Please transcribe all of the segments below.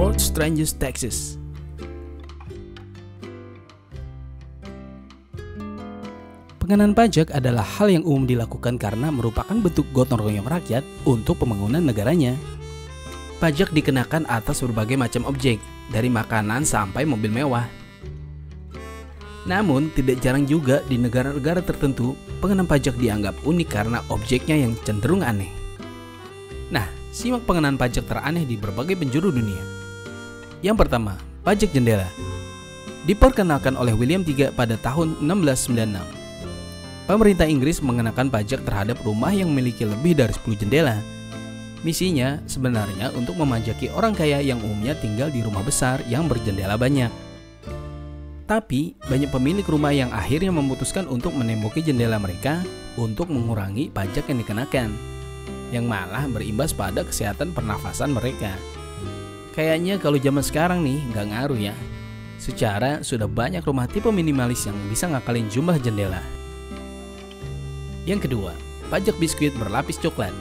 World's Strangest Taxes. Pengenaan pajak adalah hal yang umum dilakukan karena merupakan bentuk gotong royong rakyat untuk pembangunan negaranya. Pajak dikenakan atas berbagai macam objek, dari makanan sampai mobil mewah. Namun, tidak jarang juga di negara-negara tertentu, pengenaan pajak dianggap unik karena objeknya yang cenderung aneh. Nah, simak pengenaan pajak teraneh di berbagai penjuru dunia. Yang pertama, pajak jendela. Diperkenalkan oleh William III pada tahun 1696. Pemerintah Inggris mengenakan pajak terhadap rumah yang memiliki lebih dari 10 jendela. Misinya sebenarnya untuk memanjaki orang kaya yang umumnya tinggal di rumah besar yang berjendela banyak. Tapi, banyak pemilik rumah yang akhirnya memutuskan untuk menemboki jendela mereka untuk mengurangi pajak yang dikenakan, yang malah berimbas pada kesehatan pernafasan mereka. Kayaknya kalau zaman sekarang nih nggak ngaruh ya. Secara sudah banyak rumah tipe minimalis yang bisa ngakalin jumlah jendela. Yang kedua, pajak biskuit berlapis coklat.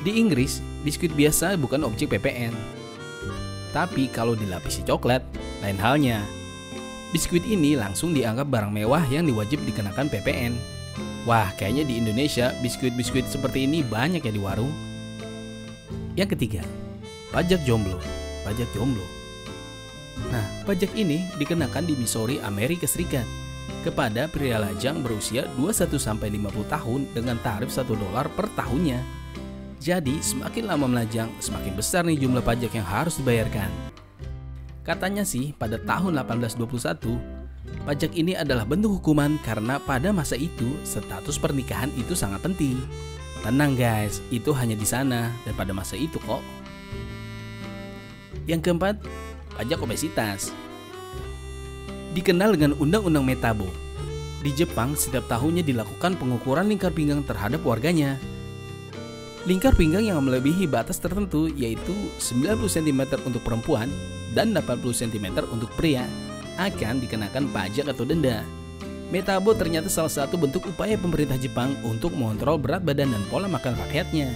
Di Inggris, biskuit biasa bukan objek PPN. Tapi kalau dilapisi coklat, lain halnya. Biskuit ini langsung dianggap barang mewah yang diwajib dikenakan PPN. Wah, kayaknya di Indonesia biskuit-biskuit seperti ini banyak ya di warung. Yang ketiga, pajak jomblo. Pajak jomblo. Nah, pajak ini dikenakan di Missouri, Amerika Serikat kepada pria lajang berusia 21-50 tahun dengan tarif $1 per tahunnya. Jadi, semakin lama melajang, semakin besar nih jumlah pajak yang harus dibayarkan. Katanya sih, pada tahun 1821, pajak ini adalah bentuk hukuman karena pada masa itu, status pernikahan itu sangat penting. Tenang guys, itu hanya di sana dan pada masa itu kok. Yang keempat, pajak obesitas. Dikenal dengan Undang-Undang Metabo. Di Jepang, setiap tahunnya dilakukan pengukuran lingkar pinggang terhadap warganya. Lingkar pinggang yang melebihi batas tertentu yaitu 90 cm untuk perempuan dan 80 cm untuk pria akan dikenakan pajak atau denda. Metabo ternyata salah satu bentuk upaya pemerintah Jepang untuk mengontrol berat badan dan pola makan rakyatnya.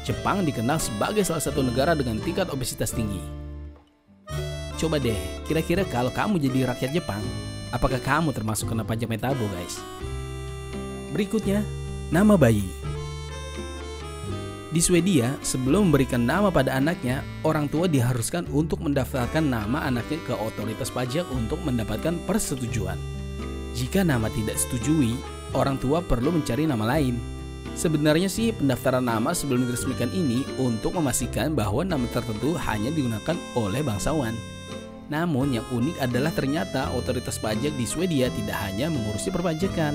Jepang dikenal sebagai salah satu negara dengan tingkat obesitas tinggi. Coba deh, kira-kira kalau kamu jadi rakyat Jepang, apakah kamu termasuk kena pajak Metabo guys? Berikutnya, nama bayi. Di Swedia, sebelum memberikan nama pada anaknya, orang tua diharuskan untuk mendaftarkan nama anaknya ke otoritas pajak untuk mendapatkan persetujuan. Jika nama tidak disetujui, orang tua perlu mencari nama lain. Sebenarnya sih pendaftaran nama sebelum diresmikan ini untuk memastikan bahwa nama tertentu hanya digunakan oleh bangsawan. Namun yang unik adalah ternyata otoritas pajak di Swedia tidak hanya mengurusi perpajakan,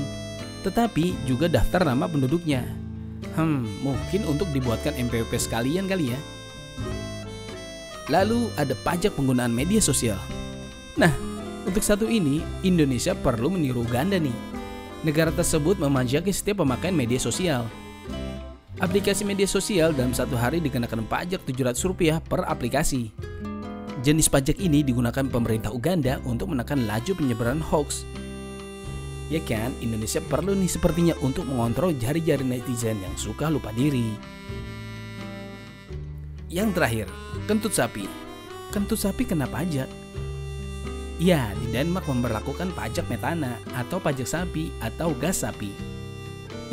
tetapi juga daftar nama penduduknya. Mungkin untuk dibuatkan MPWP sekalian kali ya. Lalu ada pajak penggunaan media sosial. Nah, untuk satu ini, Indonesia perlu meniru Uganda nih. Negara tersebut memajaki setiap pemakaian media sosial. Aplikasi media sosial dalam satu hari dikenakan pajak Rp700 per aplikasi. Jenis pajak ini digunakan pemerintah Uganda untuk menekan laju penyebaran hoax. Ya kan, Indonesia perlu nih sepertinya untuk mengontrol jari-jari netizen yang suka lupa diri. Yang terakhir, kentut sapi. Kentut sapi kena pajak. Ya, di Denmark memberlakukan pajak metana atau pajak sapi atau gas sapi.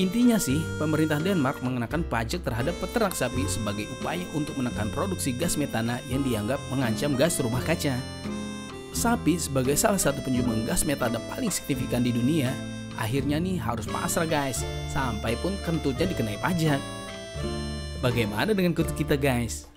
Intinya sih, pemerintah Denmark mengenakan pajak terhadap peternak sapi sebagai upaya untuk menekan produksi gas metana yang dianggap mengancam gas rumah kaca. Sapi sebagai salah satu penyumbang gas metana paling signifikan di dunia, akhirnya nih harus pasrah guys, sampai pun kentutnya dikenai pajak. Bagaimana dengan kentut kita guys?